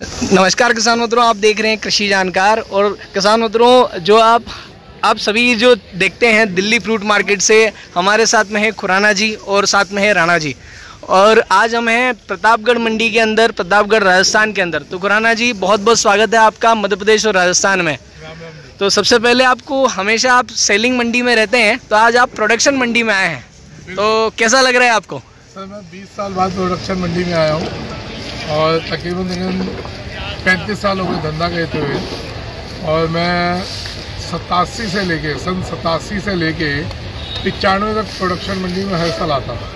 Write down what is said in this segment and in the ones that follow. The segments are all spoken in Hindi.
नमस्कार किसान मित्रों, आप देख रहे हैं कृषि जानकार। और किसान मित्रों, जो आप सभी जो देखते हैं दिल्ली फ्रूट मार्केट से, हमारे साथ में है खुराना जी और साथ में है राणा जी। और आज हम हैं प्रतापगढ़ मंडी के अंदर, प्रतापगढ़ राजस्थान के अंदर। तो खुराना जी, बहुत बहुत स्वागत है आपका मध्य प्रदेश और राजस्थान में। तो सबसे पहले आपको, हमेशा आप सेलिंग मंडी में रहते हैं, तो आज आप प्रोडक्शन मंडी में आए हैं, तो कैसा लग रहा है आपको? सर, मैं 20 साल बाद प्रोडक्शन मंडी में आया हूँ और तकरीबन 35 साल हो गए धंधा करते हुए। और मैं सन 87 से लेके 95 तक प्रोडक्शन मंडी में हर साल आता था।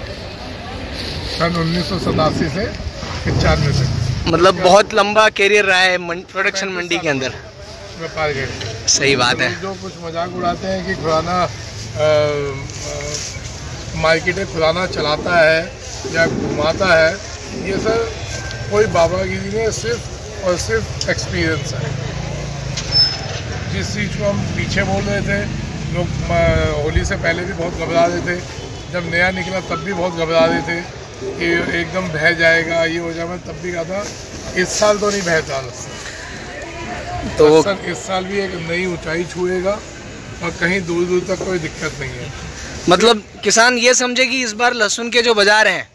सन 1987 से 95 तक, मतलब बहुत लंबा कैरियर रहा है प्रोडक्शन मंडी के अंदर। व्यापार के सही बात है। जो कुछ मजाक उड़ाते हैं कि खुराना मार्केटें खुराना चलाता है या घुमाता है, ये सर कोई बाबागिरी नहीं, सिर्फ और सिर्फ एक्सपीरियंस है। जिस चीज़ को हम पीछे बोल रहे थे, लोग होली से पहले भी बहुत घबरा रहे थे, जब नया निकला तब भी बहुत घबरा रहे थे कि एकदम बह जाएगा, ये हो जाएगा। तब भी कहा था इस साल तो नहीं बहता लहसुन, तो इस साल भी एक नई ऊंचाई छुएगा और कहीं दूर दूर तक कोई दिक्कत नहीं है। मतलब किसान ये समझे कि इस बार लहसुन के जो बाजार हैं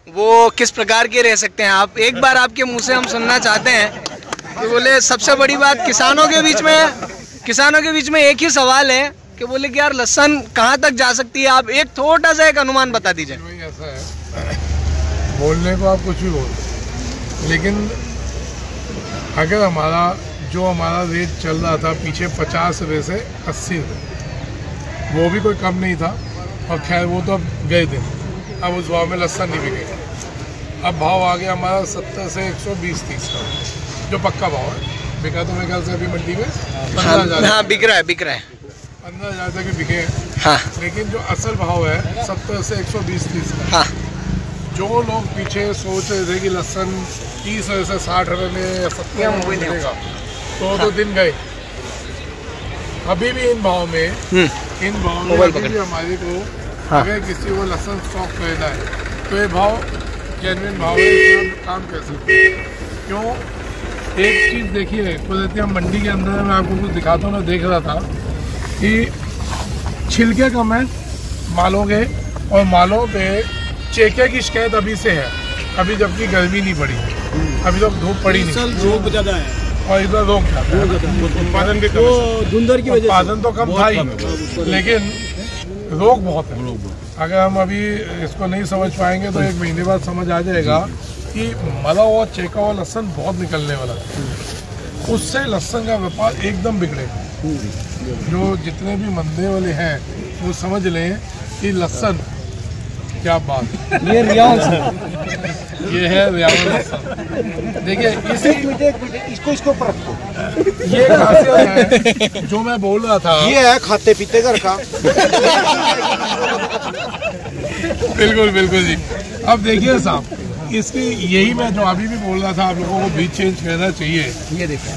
वो किस प्रकार के रह सकते हैं। आप एक बार आपके मुंह से हम सुनना चाहते हैं कि बोले, सबसे बड़ी बात किसानों के बीच में एक ही सवाल है कि बोले कि यार लहसुन कहाँ तक जा सकती है। आप एक छोटा सा एक अनुमान बता दीजिए। ऐसा है, बोलने को आप कुछ भी बोल, लेकिन अगर हमारा रेट चल रहा था पीछे 50 रुपये से 80 रुपये, वो भी कोई कम नहीं था। और खैर वो तो अब गए थे, अब उस भाव में लहसुन नहीं बिकेगा। अब भाव आ गया हमारा 70 से 120-130 का, जो पक्का भाव है। बिका तो मेरे ख्याल से अभी मंडी में 15,000। हाँ, बिक रहा है 15,000 तक भी बिके। हाँ। लेकिन जो असल भाव है 70 से 120-130 का। हाँ। जो लोग पीछे सोच रहे थे कि लहसुन 30 से 60 रुपये में या 70 में मिलेगा, तो दिन गए। अभी भी इन भाव में अभी भी हमारे को, अगर किसी को लहसुन स्टॉक खरीदना है तो ये भाव जेन्युइन भाव है, काम कर सकते हैं। क्यों? एक चीज़ देखिए, कुदरती हम मंडी के अंदर, मैं आपको कुछ दिखाता हूँ। मैं देख रहा था कि छिलके कम है मालों के, और मालों पे चेके की शिकायत अभी से है, अभी जबकि गर्मी नहीं पड़ी, अभी तो धूप पड़ी नहीं, रोग ज़्यादा है और इधर रोग ज़्यादा है। उत्पादन की धुंधर की वजह से उत्पादन तो कम था ही, लेकिन रोग बहुत है। अगर हम अभी इसको नहीं समझ पाएंगे तो 1 महीने बाद समझ आ जाएगा कि मला हुआ चेका हुआ लहसुन बहुत निकलने वाला है। उससे लहसुन का व्यापार एकदम बिगड़ेगा। जो जितने भी मंदे वाले हैं वो समझ लें कि लहसुन, क्या बात, ये रियान ये है रियान लहसुन। देखिए इसको परखो, ये खासियत है जो मैं बोल रहा था। ये है खाते पीते घर का। बिल्कुल जी। अब देखिए साहब, इसकी यही मैं जो अभी भी बोल रहा था, आप लोगों को बीज चेंज करना चाहिए। ये देखो,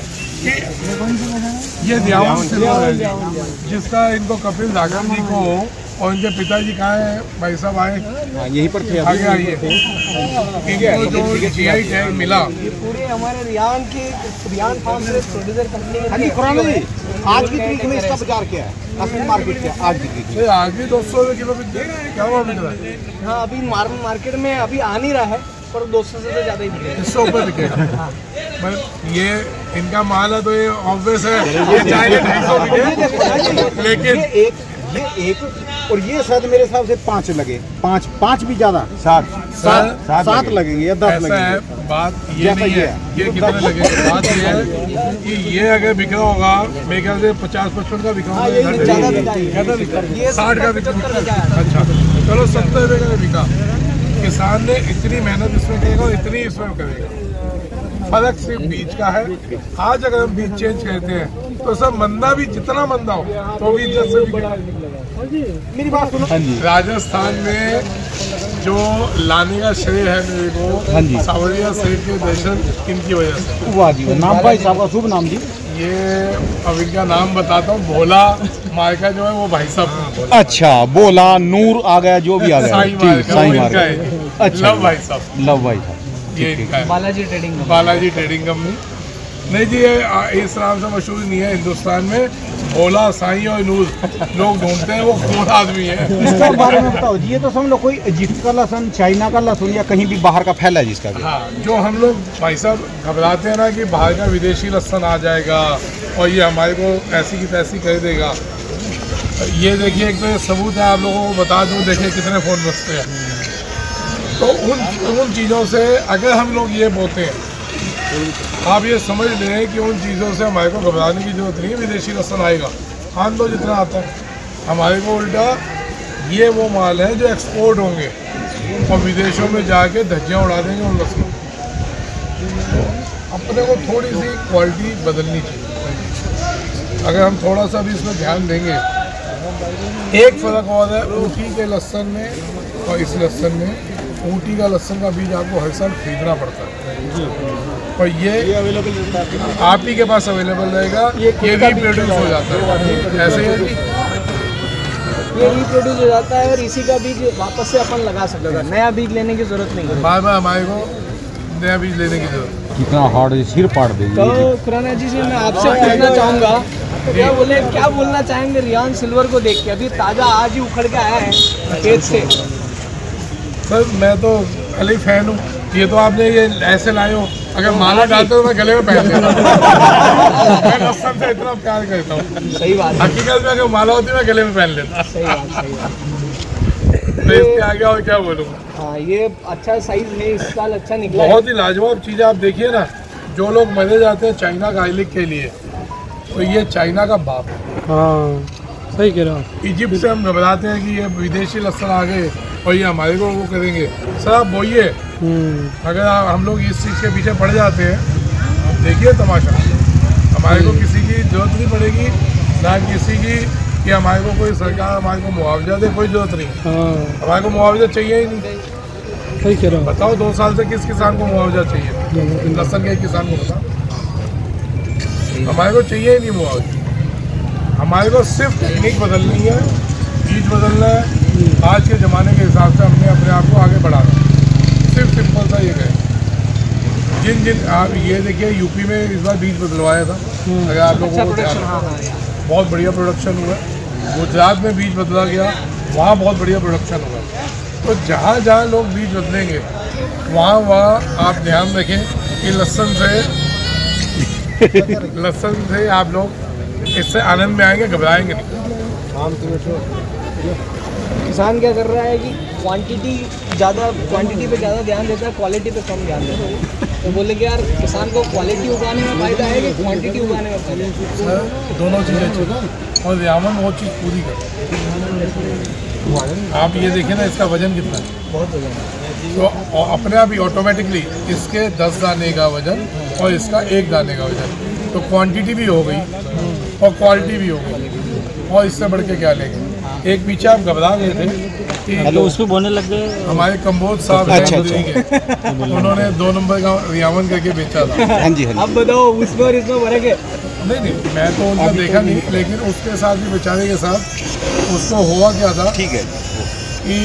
ये दियावन सिल्वर है, जिसका इनको कपिल धाकर जी को और इनके पिताजी कहाँ है, भाई साहब आए, यहीं पर थे, आगे आइए। इनको जो GI टैग मिला, ये पूरे हमारे रियान फार्म से प्रोड्यूसर कंपनी। खुराना जी, आज की तारीख में इसका बाजार क्या है, लहसुन मार्केट क्या आज की? आज भी 200 रुपये किलो बिक रहा है। क्या भाव बिक रहा है? हाँ, अभी मार्केट में अभी आ नहीं रहा है, पर 200 से तो ज़्यादा ही बिकेगा। 100 रुपये बिकेगा। पर ये इनका माल है तो ये ऑब्वियस है, ये चाहे 250 बिके, लेकिन एक और ये शायद मेरे हिसाब से 5 लगे, 5 भी ज्यादा, 7 लगेंगे या 10 लगेंगे। बात ये नहीं है ये कितने लगेंगे, बात ये है कि ये अगर बिका होगा मेरे ख्याल से 50-55 का बिका होगा, 60 का बिका। अच्छा, चलो 70 रुपये का बिका। किसान ने इतनी मेहनत इसमें करेगा और इतनी इसमें करेगा। फर्क सिर्फ बीज का है। आज अगर हम बीज चेंज करते हैं तो सब मंदा भी, जितना मंदा हो तो भी इज्जत से बिकेगा। मेरी बात सुनो, राजस्थान में जो लाने का श्रेय है मेरे को, सावरिया सेठ के दर्शन इनकी वजह से। वाह जी, नाम भाई साहब का शुभ नाम जी। ये अब इनका नाम बताता हूँ, भोला मार्का जो है वो भाई साहब। अच्छा, बोला नूर आ गया, जो भी आ गया, साई मार्का। अच्छा, लव भाई साहब। ये इनका है, Balaji trading company. Balaji trading company. नहीं जी, ये इस नाम से मशहूर नहीं है हिंदुस्तान में। भोला, साईं और नूर लोग ढूंढते हैं, वो कौन आदमी है। इसके बारे में बताओ जी। ये तो समझ लो कोई इजिप्ट का लहसुन, चाइना का लहसुन या कहीं भी बाहर का फैला है जिसका भी। हाँ, जो हम लोग भाई साहब घबराते हैं ना कि बाहर का विदेशी लहसुन आ जाएगा और ये हमारे को ऐसी की तैसी कर देगा। ये देखिए, एक तो ये सबूत है, आप लोगों को बता दूं, देखिए कितने फ़ोन बजते हैं। तो उन चीज़ों से अगर हम लोग ये बोते हैं, आप ये समझ लें कि उन चीज़ों से हमारे को घबराने की जरूरत नहीं है। विदेशी लहसुन आएगा, खान दो जितना आता है। हमारे को उल्टा ये वो माल है जो एक्सपोर्ट होंगे और विदेशों में जाके धज्जियाँ उड़ा देंगे उन लहसुन। तो अपने को थोड़ी सी क्वालिटी बदलनी चाहिए। अगर हम थोड़ा सा भी इसमें ध्यान देंगे। एक फ़र्क और है ऊटी के लहसुन में और इस लहसुन में। ऊटी का लहसुन का बीज आपको हर साल खरीदना पड़ता है और ये आप ही के पास अवेलेबल रहेगा। ये भी प्रोड्यूस हो जाता है, ऐसे है कि ये रिप्रोड्यूस हो जाता है और इसी का बीज वापस से अपन लगा सकते हैं। नया बीज लेने की जरूरत नहीं है। बार बार हमारे को नया बीज लेने की जरूरत। कितना हार्ड सिर पाड़ देगी। तो खुराना जी से मैं आपसे पूछना चाहूँगा, क्या बोलना चाहेंगे रियान सिल्वर को देख के? अभी ताज़ा आज ही उखड़ के आया है खेत से। सर मैं तो अली फैन हूँ। ये तो आपने ये ऐसे लाए हो, अगर माला डालते तो मैं गले में पहन लेता। मैं लहसुन से इतना प्यार करता हूँ। सही बात है। हकीकत में अगर माला होती मैं गले में पहन लेता। सही बात, सही बात। तो इसके आगे और क्या बोलूँ। हाँ, ये अच्छा साइज है, इस साल अच्छा निकला है। बहुत ही लाजवाब चीज़ है। आप देखिए ना, जो लोग मरे जाते हैं चाइना गार्लिक के लिए, तो ये चाइना का बाप है। हाँ, सही कह रहे हो आप। इजिप्ट से हम घबराते हैं कि ये विदेशी लहसुन आ गए और ये हमारे को वो करेंगे। सर आप बोइए, अगर हम लोग इस चीज़ के पीछे पड़ जाते हैं, देखिए तमाशा। हमारे को किसी की जरूरत नहीं पड़ेगी, ना किसी की कि हमारे को कोई सरकार हमारे को मुआवजा दे, कोई जरूरत नहीं। हमारे को मुआवजा चाहिए ही नहीं। सही कह रहे हो। बताओ 2 साल से किस किसान को मुआवजा चाहिए? लहसुन के किसान को बताओ। हमारे को चाहिए ही नहीं मुआवजा। हमारे को सिर्फ टेक्निक बदलनी है, बीज बदलना है। आज के ज़माने के हिसाब से हमने अपने आप को आगे बढ़ाना है। सिर्फ सिंपल सा ये कहें। जिन आप ये देखिए, यूपी में इस बार बीज बदलवाया था, अगर आप लोगों को ध्यान है, बहुत बढ़िया प्रोडक्शन हुआ। गुजरात में बीज बदला गया, वहाँ बहुत बढ़िया प्रोडक्शन हुआ। तो जहाँ जहाँ लोग बीज बदलेंगे, वहाँ आप ध्यान रखें कि लहसुन से आप लोग इससे आनंद में आएंगे, घबराएंगे नहीं। किसान क्या कर रहा है कि क्वांटिटी पे ज़्यादा ध्यान देता है, क्वालिटी पे कम ध्यान देता है। तो बोले कि यार किसान को क्वालिटी उगाने में फ़ायदा है कि क्वांटिटी उगाने में फ़ायदा है? सर दोनों चीज़ें चाहिए और यामन वो चीज़ पूरी कर। आप ये देखें ना, इसका वजन कितना है, बहुत वजन है। तो अपने आप ही ऑटोमेटिकली इसके 10 दाने का वजन और इसका 1 दाने का वजन, तो क्वांटिटी भी हो गई और क्वालिटी भी हो गई। और इससे बढ़ के क्या लेंगे? एक पीछे आप घबरा गए थे कि तो उसमें बोलने लग गए। हमारे कंबोज साहब हैं, उन्होंने 2 नंबर का रियावन करके बेचा था। हाँ जी, हाँ जी। अब बताओ उसमें और इसमें फर्क है? नहीं, मैं तो उनका देखा नहीं, लेकिन उसके साथ भी बेचारे के साथ उसको हुआ क्या था, ठीक है, कि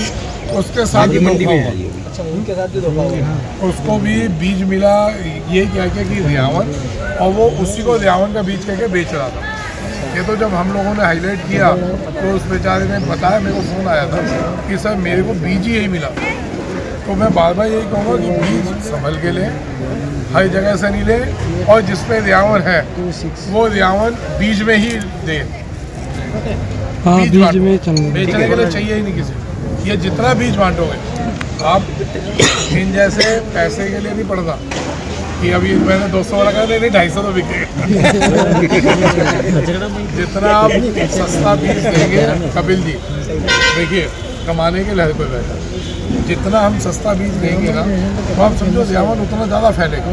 उसके साथ भी मंडी में धोखा हुआ। अच्छा, उनके साथ भी धोखा हो गया। उसको भी बीज मिला, ये क्या क्या कि रियावन, और वो उसी को रियावन का बीज करके बेच रहा था। ये तो जब हम लोगों ने हाईलाइट किया तो उस बेचारे ने बताया, मेरे को फ़ोन आया था कि सर मेरे को बीज ही यही मिला। तो मैं बार बार यही कहूँगा कि बीज संभल के लें, हर जगह से नहीं लें, और जिसमें रियावन है वो रियावन बीज में ही दें। हाँ, बीज बांटो। में चलने बेचने के लिए चाहिए ही नहीं किसी। ये जितना बीज बांटोगे आप, इन जैसे पैसे के लिए नहीं पड़ता कि अभी मैंने 200 वाला कहा, नहीं 250 तो बिकेगा। जितना आप सस्ता बीज देंगे, कपिल जी देखिए कमाने के लिए कोई बैठा, जितना हम सस्ता बीज देंगे ना, तो आप समझो रियावन उतना ज़्यादा फैलेगा।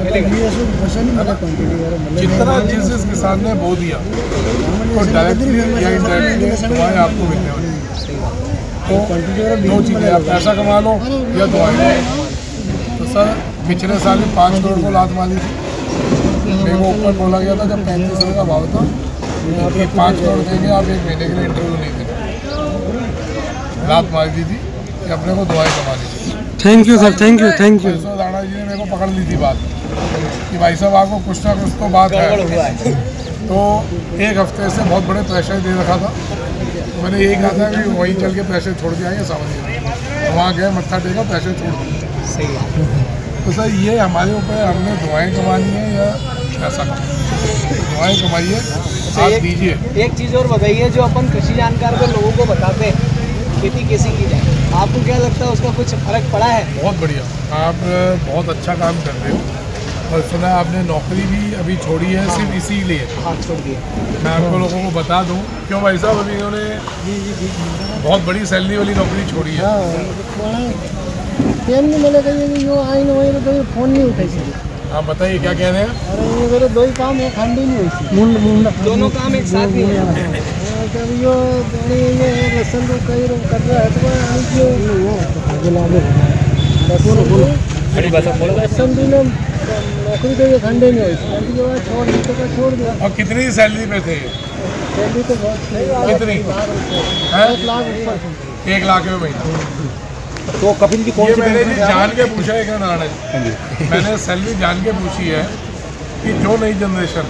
जितना जिस किसान ने बो दिया तो डायरेक्टली या इनडायरेक्टली दवाएँ आपको मिलने वाली। तो 2 चीज़ें, आप पैसा कमा लो या दवाएँ। तो सर पिछले साल ही 5 करोड़ को लात मारी थी। मेरे को ऊपर बोला गया था जब 35 का भाव था कि 5 करोड़ देंगे, आप 1 महीने के लिए इंटरव्यू नहीं देंगे। लात मारी दी थी कि अपने को दवाई कमानी थी। Thank you sir, thank you. Rana ji ने मेरे को पकड़ ली थी बात कि भाई साहब आपको कुछ ना कुछ तो बात है। तो एक हफ्ते से बहुत बड़े प्रेशर दे रखा था, तो मैंने यही कहा था कि वहीं चल के प्रेशर छोड़ के आएंगे सावन, तो वहाँ गए मत्था टेका, प्रेशर छोड़ दिया। सही है। तो सर ये हमारे ऊपर हमने दुआएं कमानी है या ऐसा दुआएं कमाइए, आप दीजिए। एक चीज़ और बताइए, जो अपन कृषि जानकार को लोगों को बताते हैं खेती कैसी की जाए, आपको क्या लगता है उसका कुछ फर्क पड़ा है? बहुत बढ़िया, आप बहुत अच्छा काम कर रहे हो। और सुना आपने नौकरी भी अभी छोड़ी है सिर्फ इसीलिए? हाँ, छोड़ दिए। मैं आपको लोगों को बता दूं क्यों भाई साहब, अभी इन्होंने बहुत बड़ी सैलरी वाली नौकरी छोड़ी है। फोन नहीं उठाई। आप बताइए क्या कह रहे हैं? अरे ये मेरे दो ही काम है, खंडी नहीं हुई, दोनों काम एक साथ नहीं है। जब यो लसन को कई कर रहा है तो लसन भी नौकरी तो ये खंडे नहीं हुई, छोड़ दिया। और कितनी सैलरी पे थे? सैलरी तो बहुत कितनी? 1 लाख 1 लाख रुपये महीना। तो कपिल जी ये मैंने जी जान के पूछा है क्या नारायण जी, मैंने सैलरी जान के पूछी है कि जो नई जनरेशन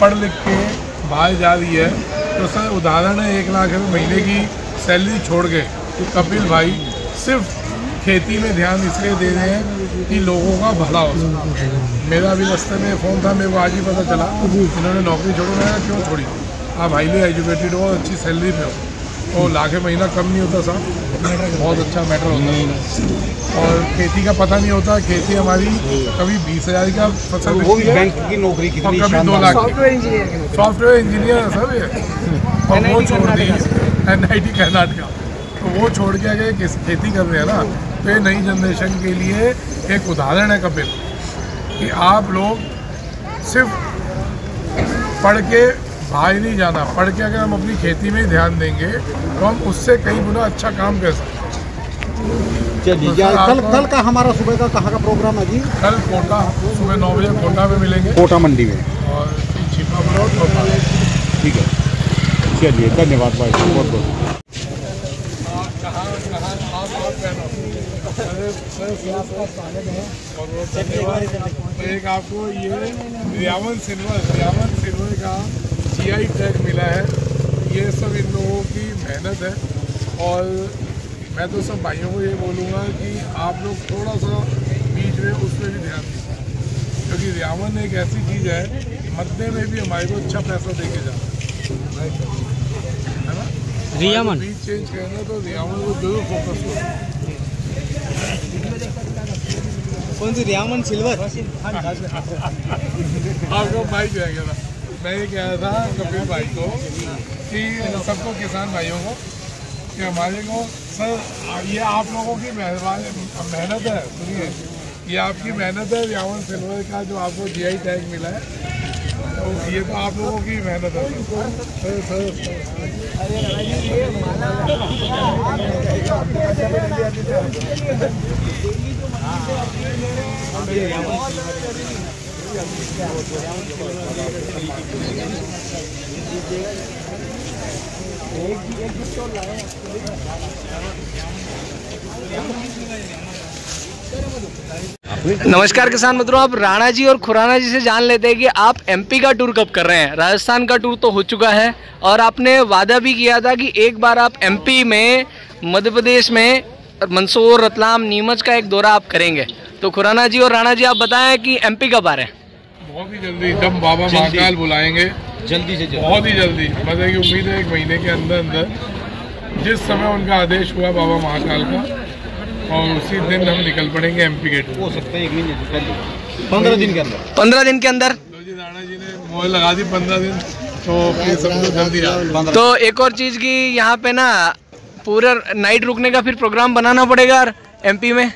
पढ़ लिख के बाहर जा रही है, तो सर उदाहरण है 1 लाख रुपये महीने की सैलरी छोड़ के कपिल भाई सिर्फ खेती में ध्यान इसलिए दे रहे हैं कि लोगों का भला हो सके। मेरा भी रास्ते में फ़ोन था, मेरे को आज ही पता चला इन्होंने नौकरी छोड़ी। मैंने क्यों छोड़ी? आप हाईली एजुकेटेड हो, अच्छी सैलरी पे हो, तो लाख महीना कम नहीं होता साहब, बहुत अच्छा मैटर होता है। और खेती का पता नहीं होता, खेती हमारी कभी 20,000 का फसल बिकती है, बैंक की नौकरी और कितनी कभी 2 लाख। सॉफ्टवेयर इंजीनियर है सर ये, और वो छोड़ दी NIT कर्नाटका, तो वो छोड़ के अगर खेती कर रहे हैं ना, तो ये नई जनरेशन के लिए एक उदाहरण है कपिल, कि आप लोग सिर्फ पढ़ के बाहर नहीं जाना, पढ़ के अगर हम अपनी खेती में ही ध्यान देंगे तो हम उससे कई गुना अच्छा काम कर सकते हैं। चलिए, कल का हमारा सुबह का कहाँ का प्रोग्राम है जी? कल कोटा, सुबह 9 बजे कोटा में मिलेंगे, कोटा मंडी में, और छिपा बड़ो। ठीक है, चलिए धन्यवाद भाई, बहुत बहुत। एक आपको ये रियावन सिल्वर का GI टैग मिला है, ये सब इन लोगों की मेहनत है। और मैं तो सब भाइयों को ये बोलूँगा कि आप लोग थोड़ा सा बीच में उस पर भी ध्यान दीजिए, क्योंकि रियावन एक ऐसी चीज़ है, मध्य में भी हमारे को अच्छा पैसा दे के जाता है ना। रियावन बीच चेंज करना तो रियावन को जरूर फोकस करो। कौन सी रियावन सिल्वर? आपको भाई जाएगा ना, मैं ये कह रहा था कपिल भाई को कि सबको किसान भाइयों को कि हमारे को सर ये आप लोगों की मेहनत है, सुनिए ये आपकी मेहनत है। रियावन सिल्वर का जो आपको GI टैग मिला है, तो ये तो आप लोगों की मेहनत है नमस्कार किसान मित्रों, आप राणा जी और खुराना जी से जान लेते हैं कि आप MP का टूर कब कर रहे हैं। राजस्थान का टूर तो हो चुका है और आपने वादा भी किया था कि एक बार आप MP में, मध्य प्रदेश में मंदसौर, रतलाम, नीमच का एक दौरा आप करेंगे। तो खुराना जी और राणा जी आप बताएं कि MP कब आ रहे हैं? बहुत ही जल्दी, जब बाबा महाकाल बुलाएंगे, जल्दी से बहुत ही जल्दी, मतलब की उम्मीद है 1 महीने के अंदर अंदर जिस समय उनका आदेश हुआ बाबा महाकाल का, और उसी दिन हम निकल पड़ेंगे MP के टूर। हो सकता है 1 महीने 15 दिन के अंदर। 15 दिन के अंदर राणा जी ने मोहर लगा दी 15 दिन, तो फिर समझो जल्दी आ। तो एक और चीज़ की यहाँ पे ना पूरा नाइट रुकने का फिर प्रोग्राम बनाना पड़ेगा MP में।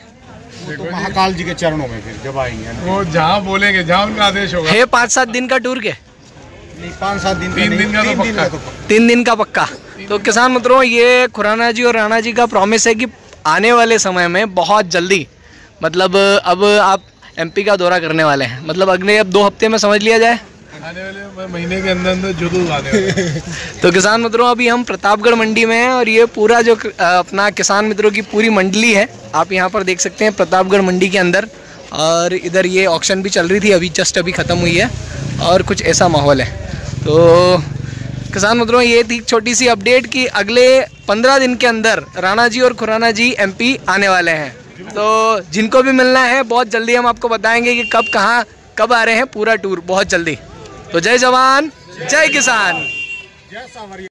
तो महाकाल जी के चरणों में फिर जब आएंगे वो जहाँ बोलेंगे, जहाँ उनका आदेश होगा। है 5-7 दिन का टूर के? नहीं, 5-7 दिन, 3 दिन का तो पक्का। 3 दिन का पक्का। तो किसान मित्रों, ये खुराना जी और राणा जी का प्रॉमिस है कि आने वाले समय में बहुत जल्दी, मतलब अब आप MP का दौरा करने वाले हैं, मतलब अगले अब 2 हफ्ते में समझ लिया जाए, आने वाले महीने के अंदर अंदर जरूर आने वाले। तो किसान मित्रों, अभी हम प्रतापगढ़ मंडी में हैं और ये पूरा जो अपना किसान मित्रों की पूरी मंडली है, आप यहाँ पर देख सकते हैं प्रतापगढ़ मंडी के अंदर और इधर ये ऑक्शन भी चल रही थी, अभी जस्ट अभी ख़त्म हुई है और कुछ ऐसा माहौल है। तो किसान मित्रों, ये थी छोटी सी अपडेट कि अगले 15 दिन के अंदर राणा जी और खुराना जी MP आने वाले हैं। तो जिनको भी मिलना है बहुत जल्दी हम आपको बताएंगे कि कब कहाँ कब आ रहे हैं, पूरा टूर बहुत जल्दी। तो जय जवान जय किसान।